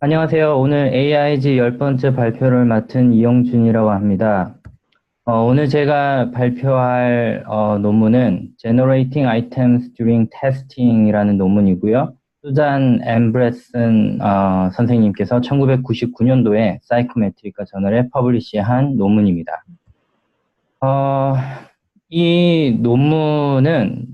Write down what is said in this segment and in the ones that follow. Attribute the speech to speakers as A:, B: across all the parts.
A: 안녕하세요. 오늘 AIG 10번째 발표를 맡은 이영준이라고 합니다. 오늘 제가 발표할 논문은 Generating Items During Testing이라는 논문이고요. 수잔 엠브레슨 선생님께서 1999년도에 사이코메트리카 저널에 퍼블리시한 논문입니다. 어, 이 논문은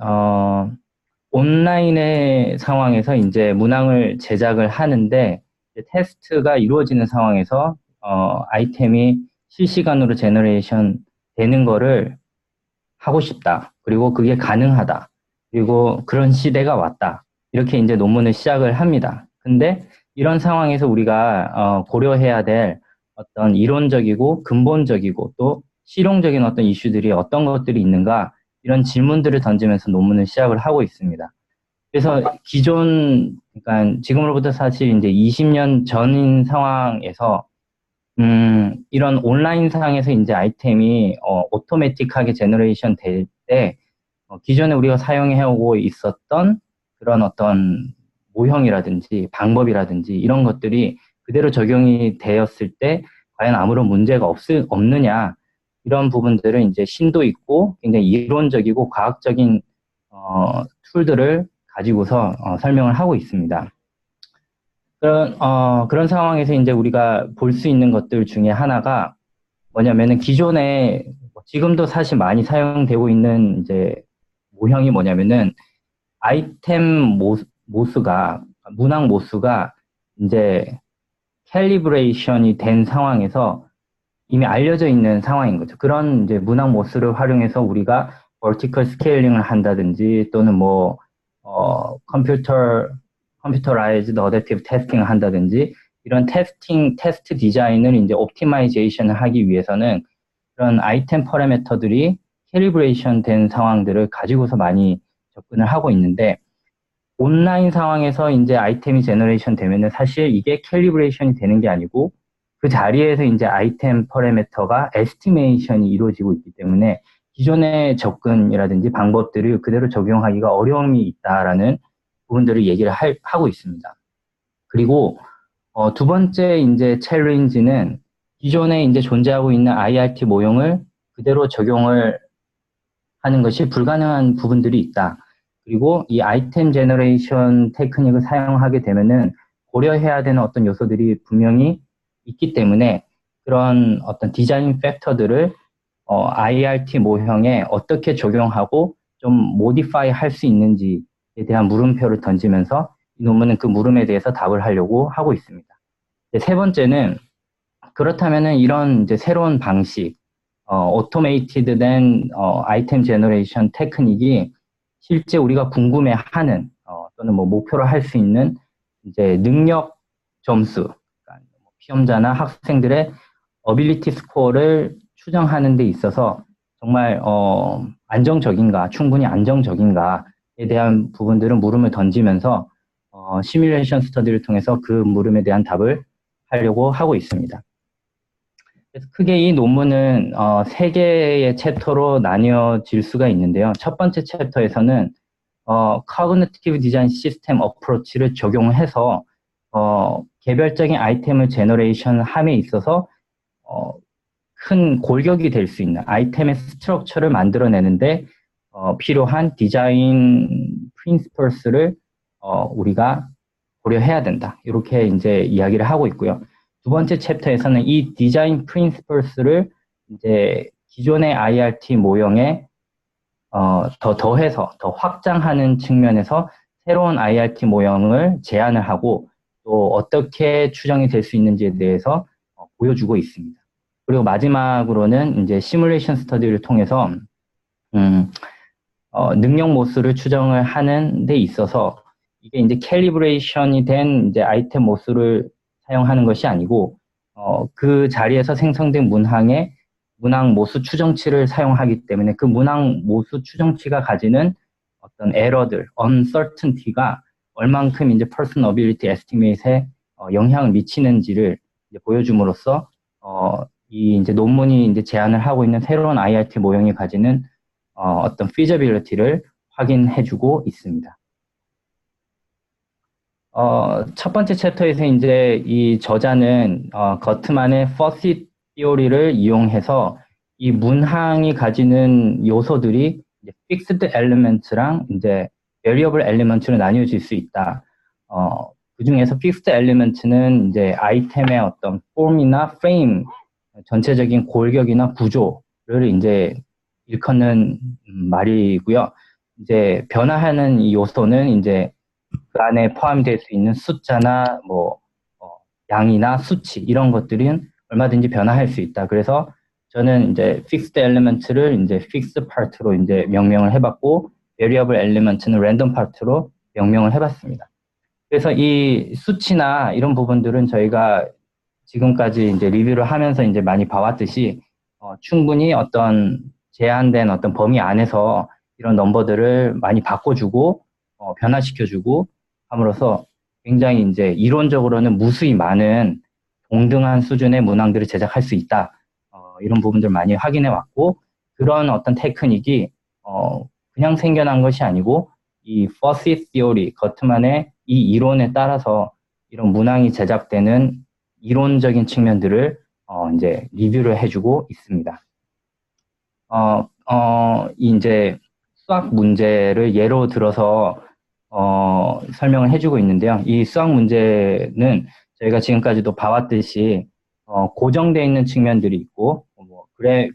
A: 온라인의 상황에서 이제 문항을 제작을 하는데 이제 테스트가 이루어지는 상황에서 아이템이 실시간으로 제너레이션 되는 거를 하고 싶다. 그리고 그게 가능하다. 그리고 그런 시대가 왔다. 이렇게 이제 논문을 시작을 합니다. 근데 이런 상황에서 우리가 고려해야 될 어떤 이론적이고 근본적이고 또 실용적인 어떤 이슈들이 어떤 것들이 있는가 이런 질문들을 던지면서 논문을 시작을 하고 있습니다. 그래서 그러니까 지금으로부터 사실 이제 20년 전인 상황에서, 이런 온라인 상에서 이제 아이템이, 오토매틱하게 제너레이션 될 때, 기존에 우리가 사용해오고 있었던 그런 어떤 모형이라든지 방법이라든지 이런 것들이 그대로 적용이 되었을 때, 과연 아무런 문제가 없느냐, 이런 부분들을 이제 심도 있고 굉장히 이론적이고 과학적인, 툴들을 가지고서 설명을 하고 있습니다. 그런 상황에서 이제 우리가 볼 수 있는 것들 중에 하나가 뭐냐면은 기존에 지금도 사실 많이 사용되고 있는 이제 모형이 뭐냐면은 아이템 모수가, 문항 모수가 이제 캘리브레이션이 된 상황에서 이미 알려져 있는 상황인 거죠. 그런 이제 문항 모수를 활용해서 우리가 vertical scaling 을 한다든지 또는 뭐, 컴퓨터라이즈드 어댑티브 테스팅을 한다든지 이런 테스트 디자인을 이제 옵티마이제이션을 하기 위해서는 그런 아이템 퍼레메터들이 캘리브레이션 된 상황들을 가지고서 많이 접근을 하고 있는데 온라인 상황에서 이제 아이템이 제너레이션 되면은 사실 이게 캘리브레이션이 되는 게 아니고 그 자리에서 이제 아이템 퍼레메터가 에스티메이션이 이루어지고 있기 때문에 기존의 접근이라든지 방법들을 그대로 적용하기가 어려움이 있다라는 부분들을 얘기를 하고 있습니다. 그리고 두 번째 이제 챌린지는 기존에 이제 존재하고 있는 IRT 모형을 그대로 적용을 하는 것이 불가능한 부분들이 있다. 그리고 이 아이템 제너레이션 테크닉을 사용하게 되면은 고려해야 되는 어떤 요소들이 분명히 있기 때문에 그런 어떤 디자인 팩터들을 IRT 모형에 어떻게 적용하고 좀 모디파이 할 수 있는지에 대한 물음표를 던지면서 이 논문은 그 물음에 대해서 답을 하려고 하고 있습니다. 세 번째는 그렇다면은 이런 이제 새로운 방식, 오토메이티드 된 아이템 제너레이션 테크닉이 실제 우리가 궁금해하는 또는 뭐 목표로 할 수 있는 이제 능력 점수, 그러니까 뭐 시험자나 학생들의 어빌리티 스코어를 추정하는 데 있어서 정말 안정적인가, 충분히 안정적인가에 대한 부분들은 물음을 던지면서 시뮬레이션 스터디를 통해서 그 물음에 대한 답을 하려고 하고 있습니다. 그래서 크게 이 논문은 세 개의 챕터로 나뉘어질 수가 있는데요. 첫 번째 챕터에서는 Cognitive Design System Approach를 적용해서 개별적인 아이템을 제너레이션 함에 있어서 어, 큰 골격이 될 수 있는 아이템의 스트럭처를 만들어내는데 필요한 디자인 프린시플스를 우리가 고려해야 된다. 이렇게 이제 이야기를 하고 있고요. 두 번째 챕터에서는 이 디자인 프린시플스를 이제 기존의 IRT 모형에 더해서 더 확장하는 측면에서 새로운 IRT 모형을 제안을 하고 또 어떻게 추정이 될 수 있는지에 대해서 보여주고 있습니다. 그리고 마지막으로는 이제 시뮬레이션 스터디를 통해서 음, 능력 모수를 추정을 하는 데 있어서 이게 이제 캘리브레이션이 된 이제 아이템 모수를 사용하는 것이 아니고 그 자리에서 생성된 문항 모수 추정치를 사용하기 때문에 그 문항 모수 추정치가 가지는 어떤 에러들, uncertainty가 얼만큼 이제 person ability estimate에 영향을 미치는지를 이제 보여줌으로써 이 이제 논문이 이제 제안을 하고 있는 새로운 IRT 모형이 가지는 어떤 feasibility를 확인해주고 있습니다. 첫 번째 챕터에서 이제 이 저자는 거트만의 퍼시 티오리를 이용해서 이 문항이 가지는 요소들이 이제 픽스드 엘리먼트랑 이제 베리어블 엘리먼트로 나뉘어질 수 있다. 그 중에서 픽스드 엘리먼트는 이제 아이템의 어떤 폼이나 프레임, 전체적인 골격이나 구조를 이제 일컫는 말이고요. 이제 변화하는 이 요소는 이제 그 안에 포함될 수 있는 숫자나 뭐 양이나 수치 이런 것들은 얼마든지 변화할 수 있다. 그래서 저는 이제 fixed element를 이제 fixed part로 이제 명명을 해봤고 variable element는 random part로 명명을 해봤습니다. 그래서 이 수치나 이런 부분들은 저희가 지금까지 이제 리뷰를 하면서 이제 많이 봐왔듯이 충분히 어떤 제한된 어떤 범위 안에서 이런 넘버들을 많이 바꿔주고 변화시켜주고 함으로써 굉장히 이제 이론적으로는 무수히 많은 동등한 수준의 문항들을 제작할 수 있다. 이런 부분들 많이 확인해 왔고 그런 어떤 테크닉이 그냥 생겨난 것이 아니고 이 퍼시 티오리, 거트만의 이 이론에 따라서 이런 문항이 제작되는 이론적인 측면들을 이제 리뷰를 해주고 있습니다. 이제 수학 문제를 예로 들어서 설명을 해주고 있는데요. 이 수학 문제는 저희가 지금까지도 봐왔듯이 고정되어 있는 측면들이 있고 뭐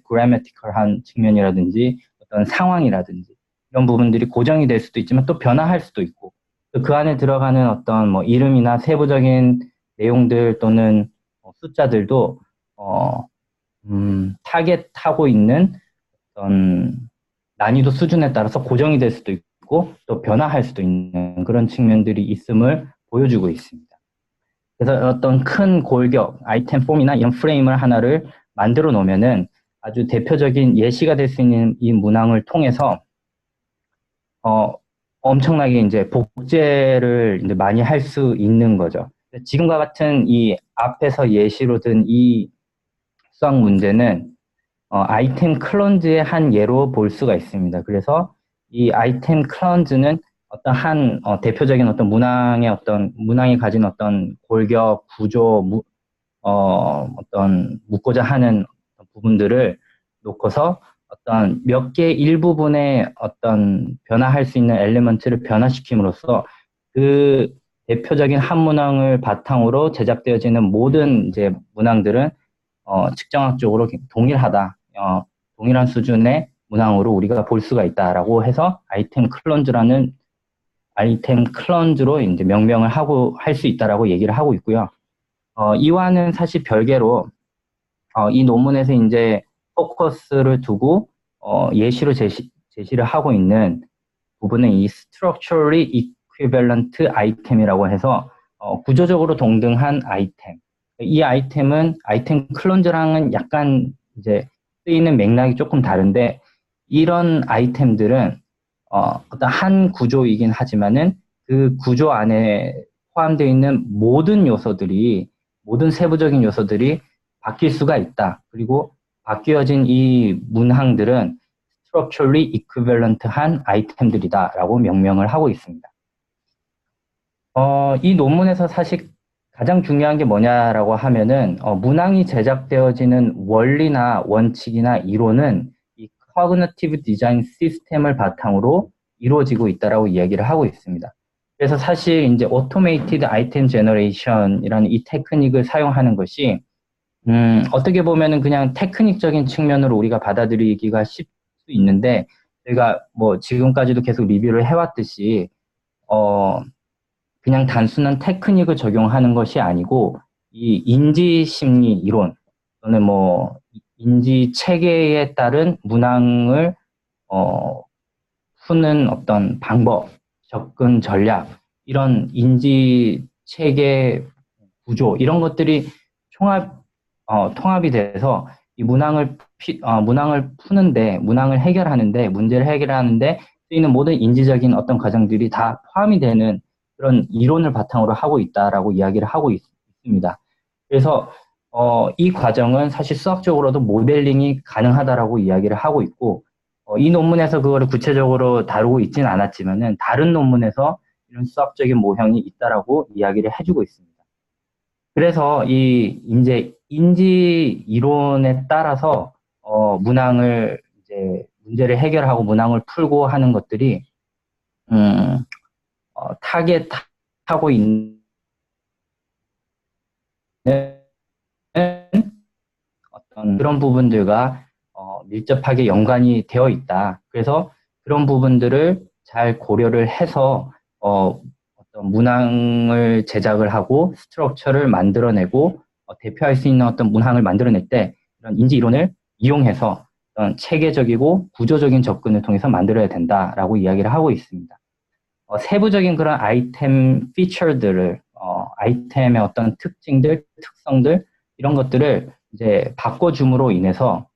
A: 그래매티컬한 측면이라든지 어떤 상황이라든지 이런 부분들이 고정이 될 수도 있지만 또 변화할 수도 있고 그 안에 들어가는 어떤 뭐 이름이나 세부적인 내용들 또는 숫자들도 타겟하고 있는 어떤 난이도 수준에 따라서 고정이 될 수도 있고 또 변화할 수도 있는 그런 측면들이 있음을 보여주고 있습니다. 그래서 어떤 큰 골격, 아이템 폼이나 이런 프레임을 하나를 만들어 놓으면은 아주 대표적인 예시가 될 수 있는 이 문항을 통해서 엄청나게 이제 복제를 이제 많이 할 수 있는 거죠. 지금과 같은 이 앞에서 예시로 든 이 수학 문제는 아이템 클런즈의 한 예로 볼 수가 있습니다. 그래서 이 아이템 클런즈는 어떤 한 대표적인 어떤 문항이 가진 어떤 골격, 구조, 어떤 묻고자 하는 부분들을 놓고서 어떤 몇 개 일부분의 어떤 변화할 수 있는 엘리먼트를 변화시킴으로써 그 대표적인 한 문항을 바탕으로 제작되어지는 모든 이제 문항들은 측정학적으로 동일하다. 동일한 수준의 문항으로 우리가 볼 수가 있다라고 해서 아이템 클런즈로 이제 명명을 하고 할 수 있다라고 얘기를 하고 있고요. 이와는 사실 별개로 이 논문에서 이제 포커스를 두고 예시로 제시를 하고 있는 부분은 이 structurally equivalent item이라고 해서 구조적으로 동등한 아이템. 이 아이템은 아이템 클론즈랑은 약간 이제 쓰이는 맥락이 조금 다른데 이런 아이템들은 어떤 한 구조이긴 하지만은 그 구조 안에 포함되어 있는 모든 세부적인 요소들이 바뀔 수가 있다. 그리고 바뀌어진 이 문항들은 structurally equivalent한 아이템들이다라고 명명을 하고 있습니다. 이 논문에서 사실 가장 중요한 게 뭐냐라고 하면은 문항이 제작되어지는 원리나 원칙이나 이론은 이 cognitive design 시스템을 바탕으로 이루어지고 있다라고 이야기를 하고 있습니다. 그래서 사실 이제 automated item generation이라는 이 테크닉을 사용하는 것이 어떻게 보면은 그냥 테크닉적인 측면으로 우리가 받아들이기가 쉽 수 있는데 저희가 뭐 지금까지도 계속 리뷰를 해왔듯이 그냥 단순한 테크닉을 적용하는 것이 아니고 이 인지 심리 이론 또는 뭐 인지 체계에 따른 문항을 푸는 어떤 방법, 접근 전략 이런 인지 체계 구조 이런 것들이 통합이 돼서 이 문항을 푸는데 문항을 해결하는데 문제를 해결하는데 쓰이는 모든 인지적인 어떤 과정들이 다 포함이 되는 그런 이론을 바탕으로 하고 있다라고 이야기를 하고 있습니다. 그래서 이 과정은 사실 수학적으로도 모델링이 가능하다라고 이야기를 하고 있고 이 논문에서 그거를 구체적으로 다루고 있지는 않았지만은 다른 논문에서 이런 수학적인 모형이 있다라고 이야기를 해주고 있습니다. 그래서 이제 인지 이론에 따라서 문항을 이제 문제를 해결하고 문항을 풀고 하는 것들이 타겟하고 있는 어떤 그런 부분들과 밀접하게 연관이 되어 있다. 그래서 그런 부분들을 잘 고려를 해서 어떤 문항을 제작을 하고 스트럭처를 만들어내고 대표할 수 있는 어떤 문항을 만들어낼 때 이런 인지 이론을 이용해서 어떤 체계적이고 구조적인 접근을 통해서 만들어야 된다라고 이야기를 하고 있습니다. 세부적인 그런 아이템 피처들을 아이템의 어떤 특징들, 특성들 이런 것들을 이제 바꿔줌으로 인해서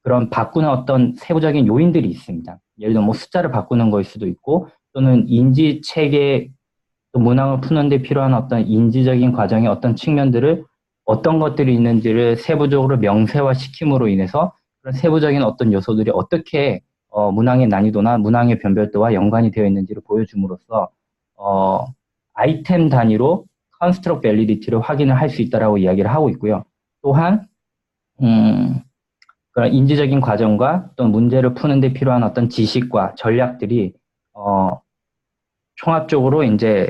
A: 그런 바꾸는 어떤 세부적인 요인들이 있습니다. 예를 들어 뭐 숫자를 바꾸는 거일 수도 있고 또는 인지 체계 또 문항을 푸는데 필요한 어떤 인지적인 과정의 어떤 측면들을 어떤 것들이 있는지를 세부적으로 명세화시킴으로 인해서 그런 세부적인 어떤 요소들이 어떻게 문항의 난이도나 문항의 변별도와 연관이 되어 있는지를 보여줌으로써 아이템 단위로 컨스트럭 밸리디티를 확인을 할 수 있다라고 이야기를 하고 있고요. 또한 그런 인지적인 과정과 또 문제를 푸는데 필요한 어떤 지식과 전략들이 총합적으로 이제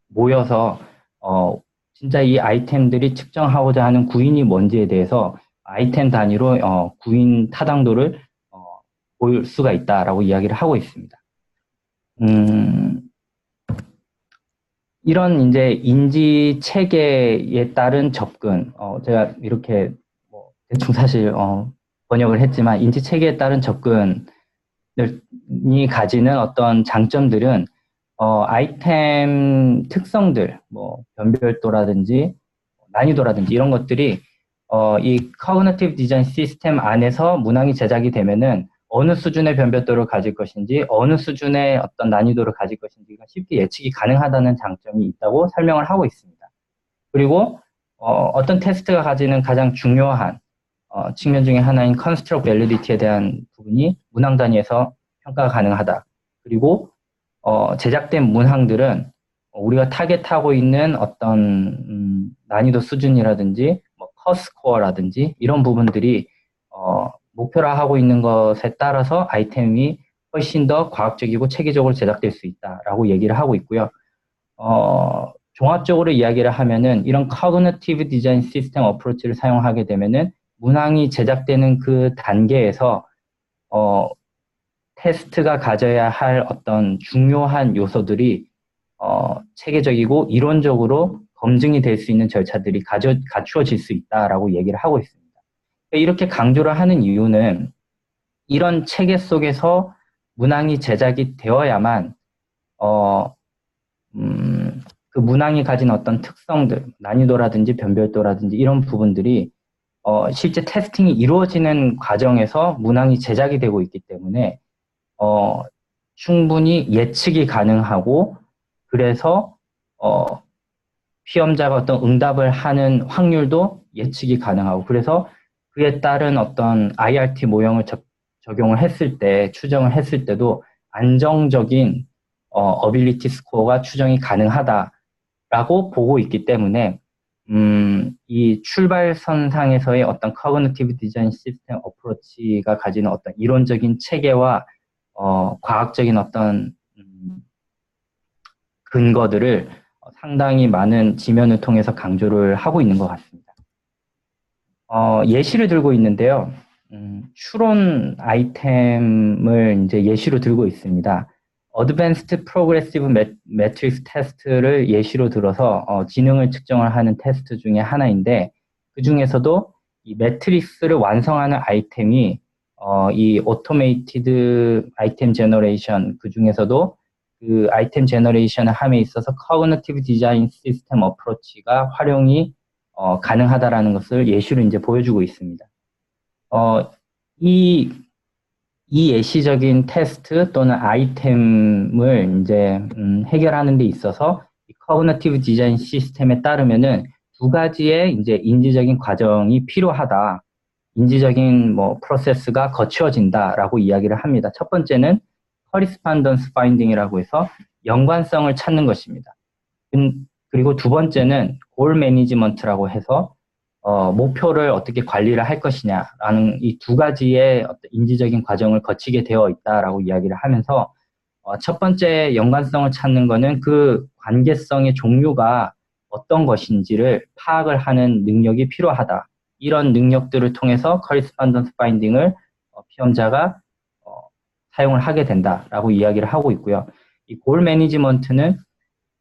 A: 모여서 진짜 이 아이템들이 측정하고자 하는 구인이 뭔지에 대해서 아이템 단위로 구인 타당도를 보일 수가 있다라고 이야기를 하고 있습니다. 이런 이제 인지 체계에 따른 접근, 제가 이렇게 뭐 대충 사실 번역을 했지만 인지 체계에 따른 접근이 가지는 어떤 장점들은 아이템 특성들, 뭐 변별도라든지 난이도라든지 이런 것들이 이 Cognitive Design 시스템 안에서 문항이 제작이 되면은 어느 수준의 변별도를 가질 것인지 어느 수준의 어떤 난이도를 가질 것인지가 쉽게 예측이 가능하다는 장점이 있다고 설명을 하고 있습니다. 그리고 어떤 테스트가 가지는 가장 중요한 측면 중에 하나인 Construct Validity에 대한 부분이 문항 단위에서 평가가 가능하다. 그리고 제작된 문항들은 우리가 타겟하고 있는 어떤 난이도 수준이라든지 뭐 커스코어라든지 이런 부분들이 목표로 하고 있는 것에 따라서 아이템이 훨씬 더 과학적이고 체계적으로 제작될 수 있다라고 얘기를 하고 있고요. 종합적으로 이야기를 하면은 이런 Cognitive Design System 어프로치를 사용하게 되면은 문항이 제작되는 그 단계에서 테스트가 가져야 할 어떤 중요한 요소들이 체계적이고 이론적으로 검증이 될 수 있는 절차들이 갖추어질 수 있다라고 얘기를 하고 있습니다. 이렇게 강조를 하는 이유는 이런 체계 속에서 문항이 제작이 되어야만 그 문항이 가진 어떤 특성들, 난이도라든지 변별도라든지 이런 부분들이 실제 테스팅이 이루어지는 과정에서 문항이 제작이 되고 있기 때문에 충분히 예측이 가능하고 그래서 시험자가 어떤 응답을 하는 확률도 예측이 가능하고 그래서 그에 따른 어떤 IRT 모형을 적용을 했을 때 추정을 했을 때도 안정적인 어빌리티 스코어가 추정이 가능하다라고 보고 있기 때문에 이 출발선상에서의 어떤 Cognitive Design System 어프로치가 가지는 어떤 이론적인 체계와 과학적인 어떤 근거들을 상당히 많은 지면을 통해서 강조를 하고 있는 것 같습니다. 예시를 들고 있는데요. 추론 아이템을 이제 예시로 들고 있습니다. Advanced Progressive Matrix 테스트를 예시로 들어서 지능을 측정을 하는 테스트 중에 하나인데 그 중에서도 이 매트릭스를 완성하는 아이템이 이 Automated Item Generation 그 중에서도 그 아이템 제너레이션을 함에 있어서 Cognitive Design System Approach가 활용이 가능하다라는 것을 예시로 이제 보여주고 있습니다. 이 예시적인 테스트 또는 아이템을 이제 해결하는 데 있어서 이 Cognitive Design 시스템에 따르면은 두 가지의 이제 인지적인 과정이 필요하다. 인지적인 뭐 프로세스가 거치어진다라고 이야기를 합니다. 첫 번째는 correspondence finding이라고 해서 연관성을 찾는 것입니다. 그리고 두 번째는 goal management라고 해서 목표를 어떻게 관리를 할 것이냐라는 이 두 가지의 어떤 인지적인 과정을 거치게 되어 있다라고 이야기를 하면서 첫 번째 연관성을 찾는 거는 그 관계성의 종류가 어떤 것인지를 파악을 하는 능력이 필요하다. 이런 능력들을 통해서 correspondence finding을 시험자가 사용을 하게 된다라고 이야기를 하고 있고요. 이 goal management는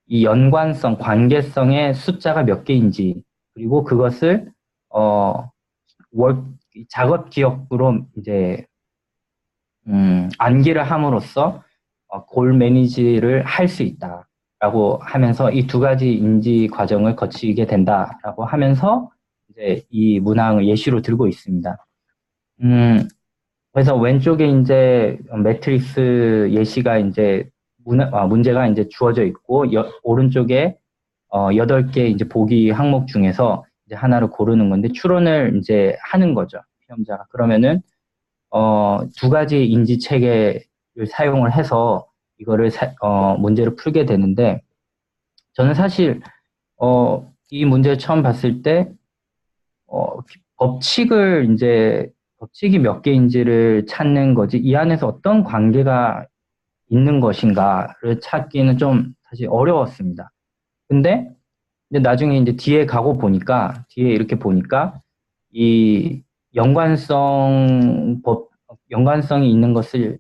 A: 이 연관성, 관계성의 숫자가 몇 개인지 그리고 그것을 작업 기억으로 이제 암기를 함으로써 골 매니지를 할 수 있다라고 하면서 이 두 가지 인지 과정을 거치게 된다라고 하면서 이제 이 문항을 예시로 들고 있습니다. 그래서 왼쪽에 이제 매트릭스 예시가 이제 문제가 이제 주어져 있고 오른쪽에 8개 이제 보기 항목 중에서 이제 하나를 고르는 건데 추론을 이제 하는 거죠. 시험자가. 그러면은 두 가지 인지 체계를 사용을 해서 이거를 문제를 풀게 되는데 저는 사실 이 문제를 처음 봤을 때 법칙이 몇 개인지를 찾는 거지 이 안에서 어떤 관계가 있는 것인가를 찾기는 좀 사실 어려웠습니다. 근데 나중에 이제 뒤에 이렇게 보니까 이 연관성이 있는 것을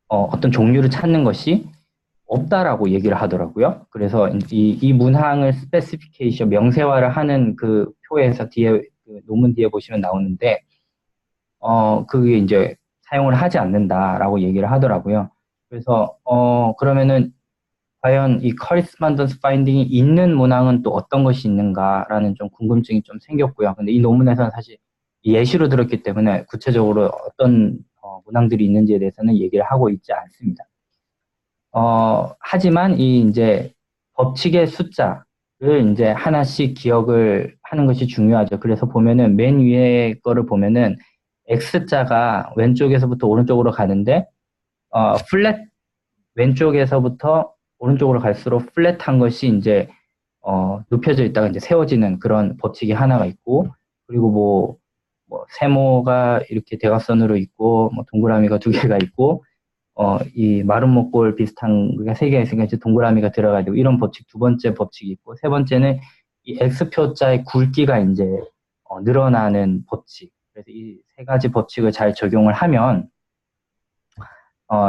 A: 어떤 종류를 찾는 것이 없다라고 얘기를 하더라고요. 그래서 이 문항을 스페시피케이션 명세화를 하는 그 표에서 뒤에 그 논문 뒤에 보시면 나오는데 그게 이제 사용을 하지 않는다라고 얘기를 하더라고요. 그래서 그러면은 과연 이 correspondence finding이 있는 문항은 또 어떤 것이 있는가라는 좀 궁금증이 좀 생겼고요. 근데 이 논문에서는 사실 예시로 들었기 때문에 구체적으로 어떤 문항들이 있는지에 대해서는 얘기를 하고 있지 않습니다. 하지만 이 이제 법칙의 숫자를 이제 하나씩 기억을 하는 것이 중요하죠. 그래서 보면은 맨 위에 거를 보면은 X자가 왼쪽에서부터 오른쪽으로 가는데 플랫 왼쪽에서부터 오른쪽으로 갈수록 플랫한 것이 이제 눕혀져 있다가 이제 세워지는 그런 법칙이 하나가 있고 그리고 뭐 세모가 이렇게 대각선으로 있고 뭐 동그라미가 두 개가 있고 이 마름 목골 비슷한 게 세 개가 있으니까 이제 동그라미가 들어가야 되고 이런 법칙 두 번째 법칙이 있고 세 번째는 이 X표자의 굵기가 이제 늘어나는 법칙. 그래서 이 세 가지 법칙을 잘 적용을 하면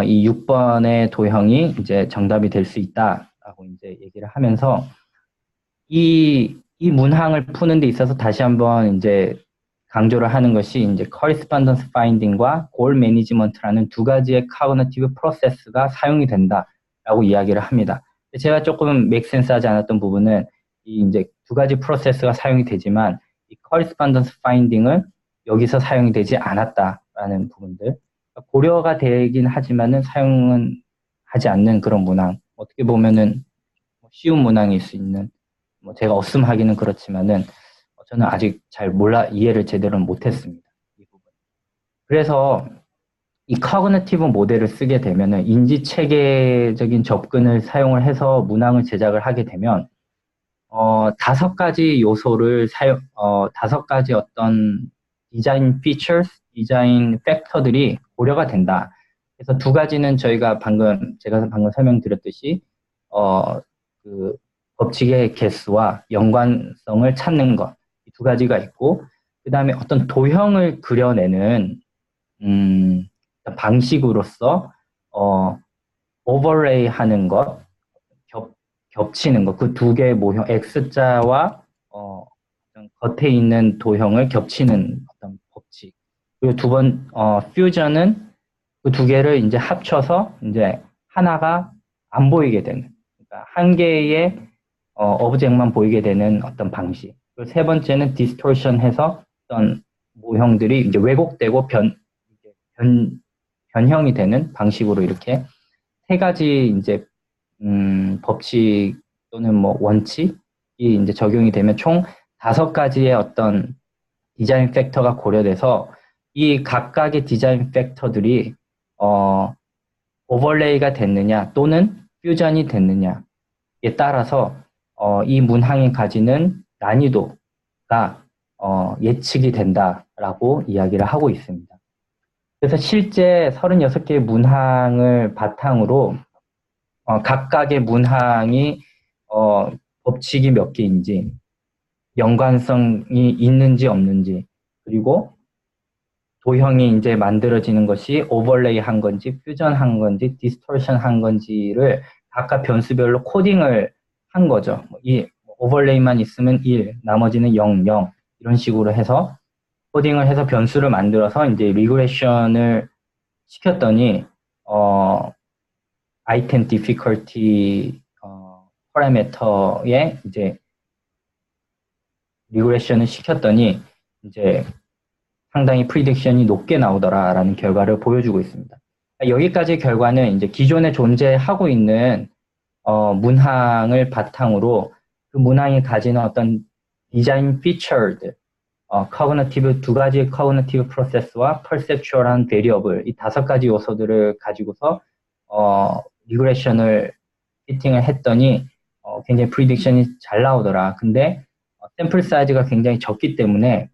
A: 이 6번의 도형이 이제 정답이 될 수 있다라고 이제 얘기를 하면서 이 문항을 푸는 데 있어서 다시 한번 이제 강조를 하는 것이 이제 correspondence finding과 goal management라는 두 가지의 cognitive process가 사용이 된다라고 이야기를 합니다. 제가 조금 make sense 하지 않았던 부분은 이 이제 두 가지 프로세스가 사용이 되지만 이 correspondence finding은 여기서 사용이 되지 않았다라는 부분들. 고려가 되긴 하지만은 사용은 하지 않는 그런 문항. 어떻게 보면은 쉬운 문항일 수 있는, 뭐 제가 없음하기는 그렇지만은 저는 아직 잘 이해를 제대로 못했습니다. 이 부분. 그래서 이 커그니티브 모델을 쓰게 되면은 인지 체계적인 접근을 사용을 해서 문항을 제작을 하게 되면 5가지 요소를 다섯 가지 어떤 디자인 features, 디자인 팩터들이 고려가 된다. 그래서 두 가지는 제가 방금 설명드렸듯이 그 법칙의 개수와 연관성을 찾는 것, 이 두 가지가 있고, 그 다음에 어떤 도형을 그려내는 방식으로서 오버레이 하는 것, 겹치는 것, 그 두 개의 모형, X자와 겉에 있는 도형을 겹치는 어떤 법칙. 그리고 퓨전은 그 두 개를 이제 합쳐서 이제 하나가 안 보이게 되는, 그러니까 한 개의 오브젝트만 보이게 되는 어떤 방식. 그리고 세 번째는 디스토션 해서 어떤 모형들이 이제 왜곡되고 변형이 되는 방식으로 이렇게 세 가지 이제 법칙 또는 뭐 원칙이 이제 적용이 되면 총 5가지의 어떤 디자인 팩터가 고려돼서 이 각각의 디자인 팩터들이 오버레이가 됐느냐 또는 퓨전이 됐느냐에 따라서 이 문항이 가지는 난이도가 예측이 된다라고 이야기를 하고 있습니다. 그래서 실제 36개의 문항을 바탕으로 각각의 문항이 법칙이 몇 개인지, 연관성이 있는지 없는지, 그리고 도형이 이제 만들어지는 것이 오버레이 한 건지, 퓨전 한 건지, 디스토션 한 건지를 각각 변수별로 코딩을 한 거죠. 이 오버레이만 있으면 1, 나머지는 0, 0 이런 식으로 해서 코딩을 해서 변수를 만들어서 이제 리그레션을 시켰더니 아이템 디피컬티 파라미터에 이제 리그레션을 시켰더니 이제 상당히 프리딕션이 높게 나오더라라는 결과를 보여주고 있습니다. 여기까지 결과는 이제 기존에 존재하고 있는 문항을 바탕으로 그 문항이 가지는 어떤 디자인 피처드, 커그니티브 두 가지 커그니티브 프로세스와 퍼셉추얼한 베리어블 이 5가지 요소들을 가지고서 리그레션을 피팅을 했더니 굉장히 프리딕션이 잘 나오더라. 근데 샘플 사이즈가 굉장히 적기 때문에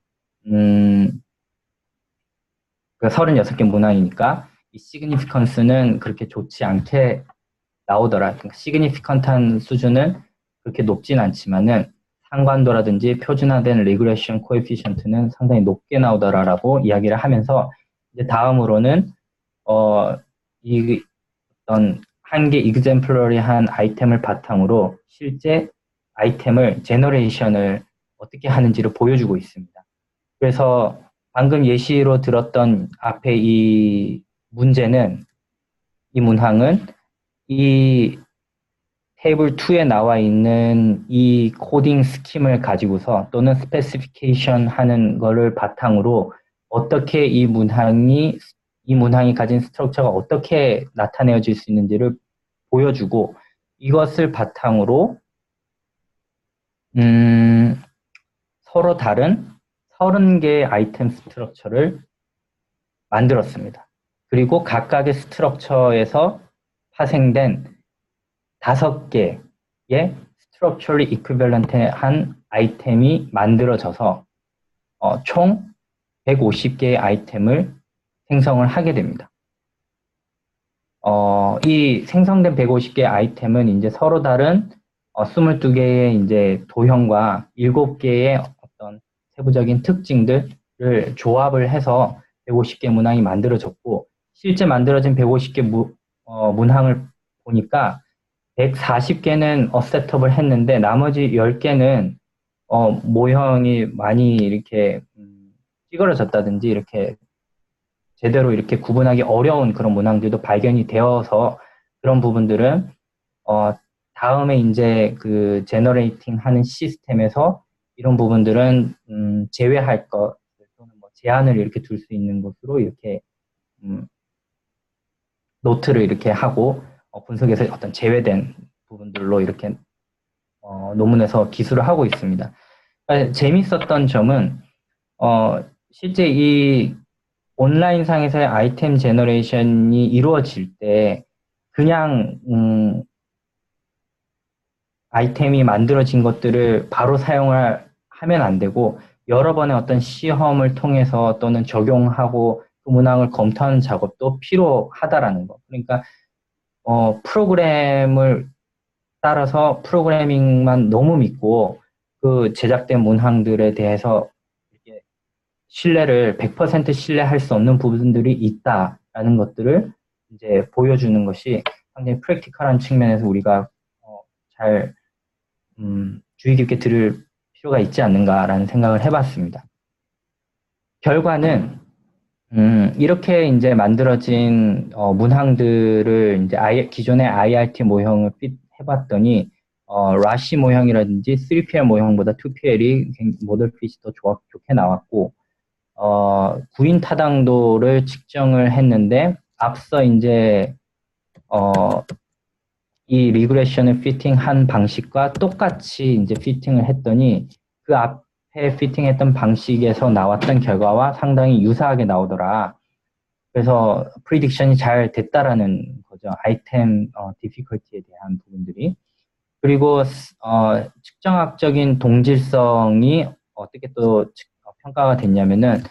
A: 그 36개 문항이니까 이 시그니피컨스는 그렇게 좋지 않게 나오더라. 그러니까 시그니피컨트한 수준은 그렇게 높진 않지만은 상관도라든지 표준화된 리그레션 코에피션트는 상당히 높게 나오더라라고 이야기를 하면서 이제 다음으로는 이 어떤 한 개 익sem플러리한 아이템을 바탕으로 실제 아이템을 제너레이션을 어떻게 하는지를 보여주고 있습니다. 그래서 방금 예시로 들었던 앞에 이 문제는, 이 문항은 이 테이블 2에 나와 있는 이 코딩 스킴을 가지고서 또는 스페시피케이션 하는 거를 바탕으로 어떻게 이 문항이 가진 스트럭처가 어떻게 나타내어질 수 있는지를 보여주고 이것을 바탕으로 서로 다른 30개의 아이템 스트럭처를 만들었습니다. 그리고 각각의 스트럭처에서 파생된 5개의 스트럭처리 이퀴밸런트한 아이템이 만들어져서 총 150개의 아이템을 생성을 하게 됩니다. 이 생성된 150개의 아이템은 이제 서로 다른 22개의 이제 도형과 7개의 어떤 세부적인 특징들을 조합을 해서 150개 문항이 만들어졌고, 실제 만들어진 150개 문항을 보니까 140개는 셋업을 했는데 나머지 10개는 모형이 많이 이렇게 찌그러졌다든지 이렇게 제대로 이렇게 구분하기 어려운 그런 문항들도 발견이 되어서 그런 부분들은 다음에 이제 그 제너레이팅 하는 시스템에서 이런 부분들은 제외할 것 또는 뭐 제한을 이렇게 둘 수 있는 것으로 이렇게 노트를 이렇게 하고 분석에서 어떤 제외된 부분들로 이렇게 논문에서 기술을 하고 있습니다. 그러니까 재밌었던 점은 실제 이 온라인상에서의 아이템 제너레이션이 이루어질 때 그냥 아이템이 만들어진 것들을 바로 사용을 하면 안 되고 여러 번의 어떤 시험을 통해서 또는 적용하고 그 문항을 검토하는 작업도 필요하다라는 거. 그러니까 프로그램을 따라서 프로그래밍만 너무 믿고 그 제작된 문항들에 대해서 이렇게 신뢰를 100% 신뢰할 수 없는 부분들이 있다라는 것들을 이제 보여주는 것이 상당히 프랙티컬한 측면에서 우리가 잘 주의 깊게 들을 필요가 있지 않는가라는 생각을 해봤습니다. 결과는 이렇게 이제 만들어진 문항들을 이제 기존의 IRT 모형을 해봤더니 라시 모형이라든지 3PL 모형보다 2PL이 모델 핏이 더 좋게 나왔고 구인 타당도를 측정을 했는데 앞서 이제 이 리그레션을 피팅한 방식과 똑같이 이제 피팅을 했더니 그 앞에 피팅했던 방식에서 나왔던 결과와 상당히 유사하게 나오더라. 그래서 프리딕션이 잘 됐다라는 거죠. 거죠. 아이템 difficulty에 대한 부분들이. 그리고 측정학적인 동질성이 어떻게 또 평가가 됐냐면은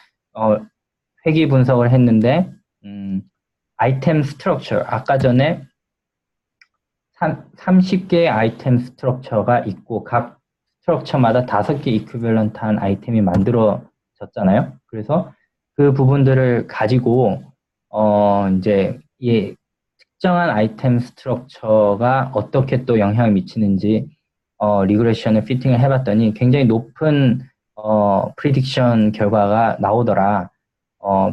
A: 회귀 분석을 했는데 아이템 스트럭처 아까 전에 30개의 아이템 스트럭처가 있고 각 스트럭처마다 5개 이퀴밸런트한 아이템이 만들어졌잖아요. 그래서 그 부분들을 가지고 이제 이 특정한 아이템 스트럭처가 어떻게 또 영향을 미치는지 리그레션을 피팅을 해봤더니 굉장히 높은 프리딕션 결과가 나오더라.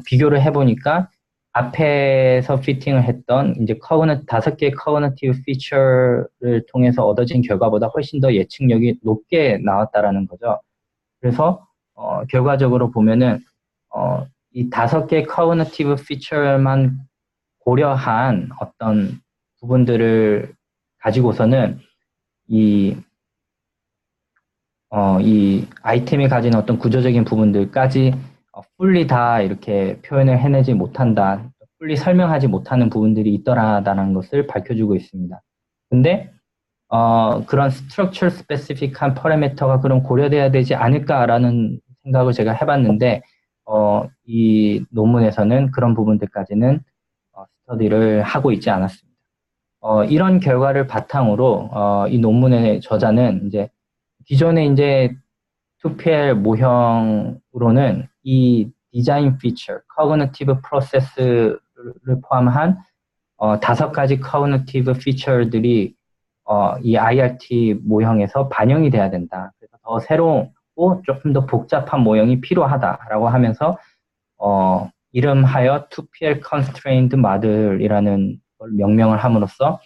A: 비교를 해보니까 앞에서 피팅을 했던 이제 5개의 커그니티브 피처를 통해서 얻어진 결과보다 훨씬 더 예측력이 높게 나왔다라는 거죠. 그래서 결과적으로 보면은 이 5개 커그니티브 피처만 고려한 어떤 부분들을 가지고서는 이 아이템이 가진 어떤 구조적인 부분들까지 fully 다 이렇게 표현을 해내지 못한다, fully 설명하지 못하는 부분들이 있더라라는 것을 밝혀주고 있습니다. 근데 그런 structure specific한 파라미터가 그럼 고려돼야 되지 않을까라는 생각을 제가 해봤는데 이 논문에서는 그런 부분들까지는 스터디를 하고 있지 않았습니다. 이런 결과를 바탕으로 이 논문의 저자는 이제 기존에 이제 2PL 모형으로는 이 디자인 피처, 커그니티브 프로세스를 포함한 5가지 커그니티브 피처들이 이 IRT 모형에서 반영이 돼야 된다. 그래서 더 새롭고 조금 더 복잡한 모형이 필요하다라고 하면서 이름하여 2PL Constrained Model이라는 걸 명명을 함으로써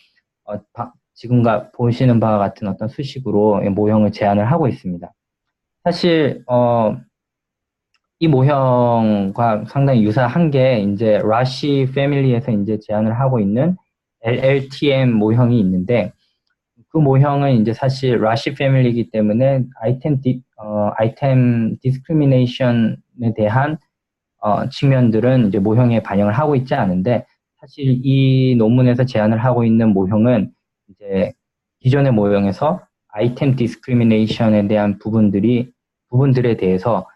A: 지금과 보시는 바와 같은 어떤 수식으로 모형을 제안을 하고 있습니다. 사실 이 모형과 상당히 유사한 게 이제 라시 패밀리에서 이제 제안을 하고 있는 LLTM 모형이 있는데 그 모형은 이제 사실 라시 패밀리이기 때문에 아이템 디스크리미네이션에 대한 측면들은 이제 모형에 반영을 하고 있지 않은데 사실 이 논문에서 제안을 하고 있는 모형은 이제 기존의 모형에서 아이템 디스크리미네이션에 대한 부분들에 대해서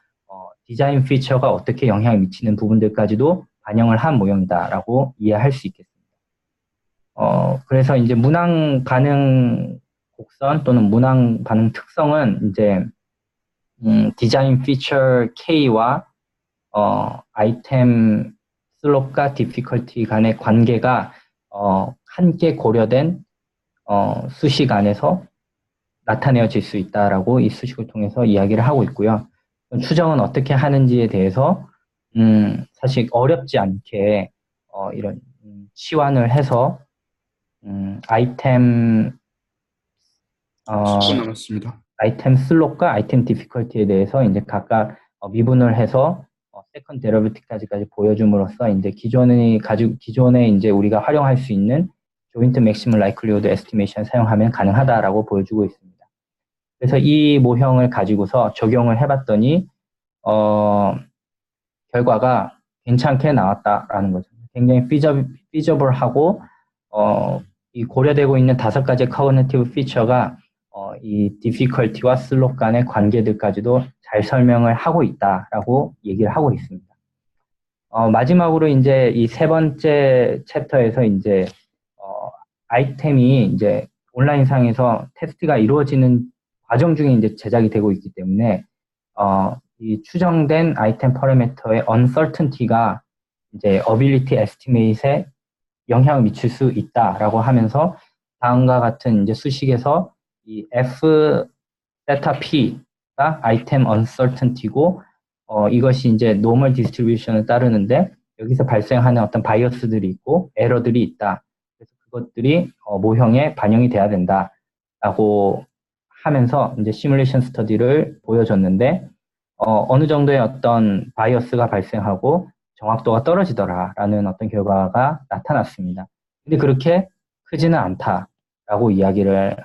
A: 디자인 피처가 어떻게 영향을 미치는 부분들까지도 반영을 한 모형이다라고 이해할 수 있겠습니다. 그래서 이제 문항 반응 곡선 또는 문항 반응 특성은 이제 디자인 피처 K와 아이템 슬롭과 디피컬티 간의 관계가 함께 고려된 수식 안에서 나타내어질 수 있다라고 이 수식을 통해서 이야기를 하고 있고요. 추정은 어떻게 하는지에 대해서 사실 어렵지 않게 이런 치환을 해서 아이템
B: 10분 남았습니다.
A: 아이템 슬롯과 아이템 디피컬티에 대해서 이제 각각 미분을 해서 세컨드 데리베티브까지 보여줌으로써 이제 기존에 이제 우리가 활용할 수 있는 조인트 맥시멀 라이클리후드 에스티메이션 사용하면 가능하다라고 보여주고 있습니다. 그래서 이 모형을 가지고서 적용을 해봤더니 결과가 괜찮게 나왔다라는 거죠. 굉장히 피저블하고 이 고려되고 있는 5가지 커그니티브 피처가 이 difficulty와 슬롭 간의 관계들까지도 잘 설명을 하고 있다라고 얘기를 하고 있습니다. 마지막으로 이제 이 3번째 챕터에서 이제 아이템이 이제 온라인상에서 테스트가 이루어지는 과정 중에 이제 제작이 되고 있기 때문에 이 추정된 아이템 파라미터의 uncertainty가 이제 ability estimate에 영향을 미칠 수 있다라고 하면서 다음과 같은 이제 수식에서 이 F 세타 P가 아이템 uncertainty고 이것이 이제 normal distribution을 따르는데 여기서 발생하는 어떤 바이어스들이 있고 에러들이 있다. 그래서 그것들이 모형에 반영이 돼야 된다라고 하면서 이제 시뮬레이션 스터디를 보여줬는데 어느 정도의 어떤 바이어스가 발생하고 정확도가 떨어지더라라는 어떤 결과가 나타났습니다. 근데 그렇게 크지는 않다라고 이야기를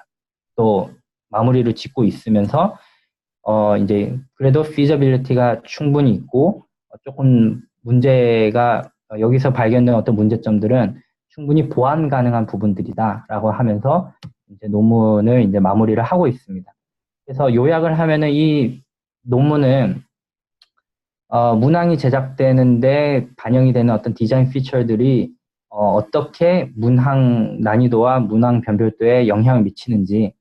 A: 또 마무리를 짓고 있으면서 이제 그래도 feasibility가 충분히 있고 조금 문제가 여기서 발견된 어떤 문제점들은 충분히 보완 가능한 부분들이다라고 하면서 이제 논문을 이제 마무리를 하고 있습니다. 그래서 요약을 하면은 이 논문은 문항이 제작되는데 반영이 되는 어떤 디자인 피처들이 어떻게 문항 난이도와 문항 변별도에 영향을 미치는지,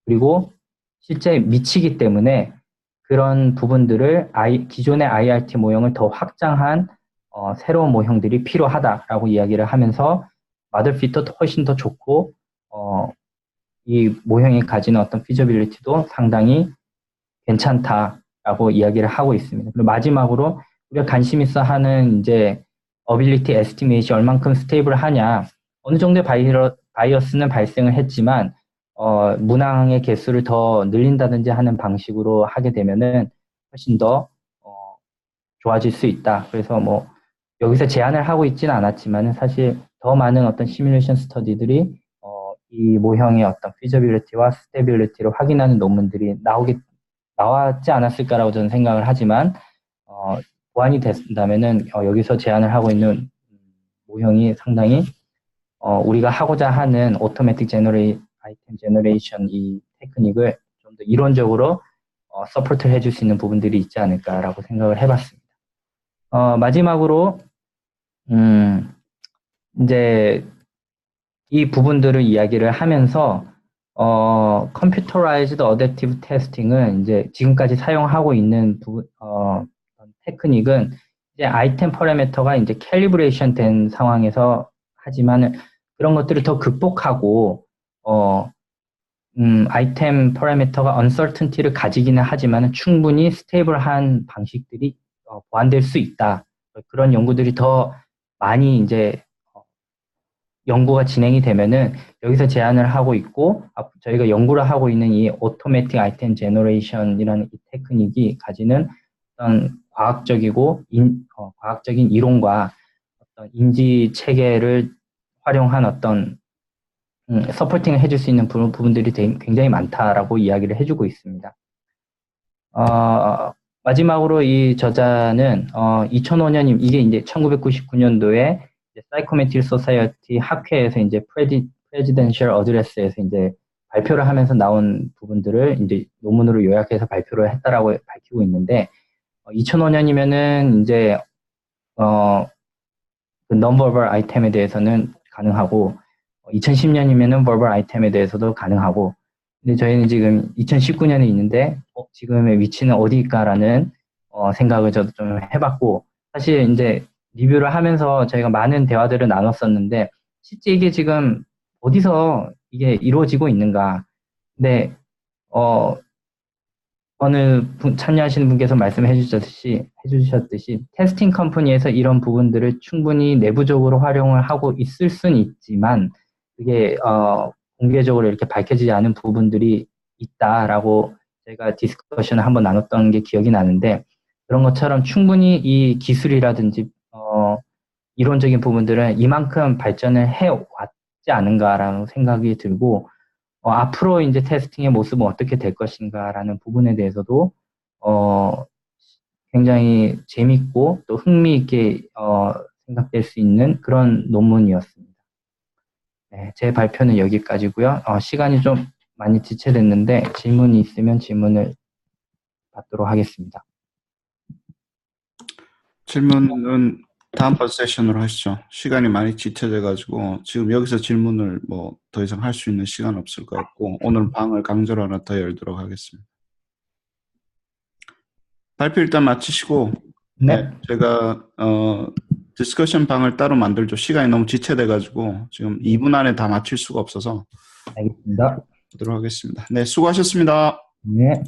A: 그리고 실제 미치기 때문에 그런 부분들을 기존의 IRT 모형을 더 확장한 새로운 모형들이 필요하다라고 이야기를 하면서 마더핏도 훨씬 더 좋고 이 모형이 가지는 어떤 피저빌리티도 상당히 괜찮다라고 이야기를 하고 있습니다. 그리고 마지막으로 우리가 관심 있어 하는 이제 어빌리티 에스티메이션이 얼만큼 스테이블하냐, 어느 정도의 바이어스는 발생을 했지만 문항의 개수를 더 늘린다든지 하는 방식으로 하게 되면은 훨씬 더 좋아질 수 있다. 그래서 뭐 여기서 제안을 하고 있지는 않았지만 사실 더 많은 어떤 시뮬레이션 스터디들이 이 모형의 어떤 피저빌리티와 스테빌리티를 확인하는 논문들이 나왔지 않았을까라고 저는 생각을 하지만 보완이 된다면은 여기서 제안을 하고 있는 모형이 상당히 우리가 하고자 하는 오토매틱 아이템 제너레이션 이 테크닉을 좀 더 이론적으로 서포트를 해줄 수 있는 부분들이 있지 않을까라고 생각을 해봤습니다. 마지막으로 이제 이 부분들을 이야기를 하면서 컴퓨터라이즈드 어댑티브 테스팅은 이제 지금까지 사용하고 있는 테크닉은 이제 아이템 퍼라미터가 이제 캘리브레이션 된 상황에서 하지만 그런 것들을 더 극복하고 아이템 퍼라미터가 uncertainty를 가지기는 하지만 충분히 스테이블한 방식들이 보완될 수 있다. 그런 연구들이 더 많이 이제 연구가 진행이 되면은 여기서 제안을 하고 있고 저희가 연구를 하고 있는 이 오토매틱 아이템 제너레이션이라는 이 테크닉이 가지는 어떤 과학적인 이론과 어떤 인지 체계를 활용한 어떤 서포팅을 해줄 수 있는 부분들이 굉장히 많다라고 이야기를 해주고 있습니다. 마지막으로 이 저자는 2005년 이게 이제 1999년도에 사이코메트릭 소사이어티 학회에서 이제 프레지던셜 어드레스에서 이제 발표를 하면서 나온 부분들을 이제 논문으로 요약해서 발표를 했다라고 밝히고 있는데 2005년이면은 이제 그 non-verbal 아이템에 대해서는 가능하고 2010년이면은 verbal 아이템에 대해서도 가능하고 근데 저희는 지금 2019년에 있는데 지금의 위치는 어디일까라는 생각을 저도 좀 해봤고 사실 이제 리뷰를 하면서 저희가 많은 대화들을 나눴었는데 실제 이게 지금 어디서 이게 이루어지고 있는가. 근데 어느 참여하시는 분께서 말씀해 주셨듯이 테스팅 컴퍼니에서 이런 부분들을 충분히 내부적으로 활용을 하고 있을 수는 있지만 그게 공개적으로 이렇게 밝혀지지 않은 부분들이 있다라고 저희가 디스커션을 한번 나눴던 게 기억이 나는데 그런 것처럼 충분히 이 기술이라든지 이론적인 부분들은 이만큼 발전을 해왔지 않은가라는 생각이 들고 앞으로 이제 테스팅의 모습은 어떻게 될 것인가라는 부분에 대해서도 굉장히 재밌고 또 흥미있게 생각될 수 있는 그런 논문이었습니다. 네, 제 발표는 여기까지고요. 시간이 좀 많이 지체됐는데 질문이 있으면 질문을 받도록 하겠습니다.
B: 질문은 다음번 세션으로 하시죠. 시간이 많이 지체돼가지고 지금 여기서 질문을 뭐 더 이상 할 수 있는 시간 없을 것 같고 오늘 방을 강제로 하나 더 열도록 하겠습니다. 발표 일단 마치시고
A: 네.
B: 제가 디스커션 방을 따로 만들죠. 시간이 너무 지체돼가지고 지금 2분 안에 다 마칠 수가 없어서
A: 알겠습니다.
B: 하도록 하겠습니다. 네, 수고하셨습니다.
A: 네.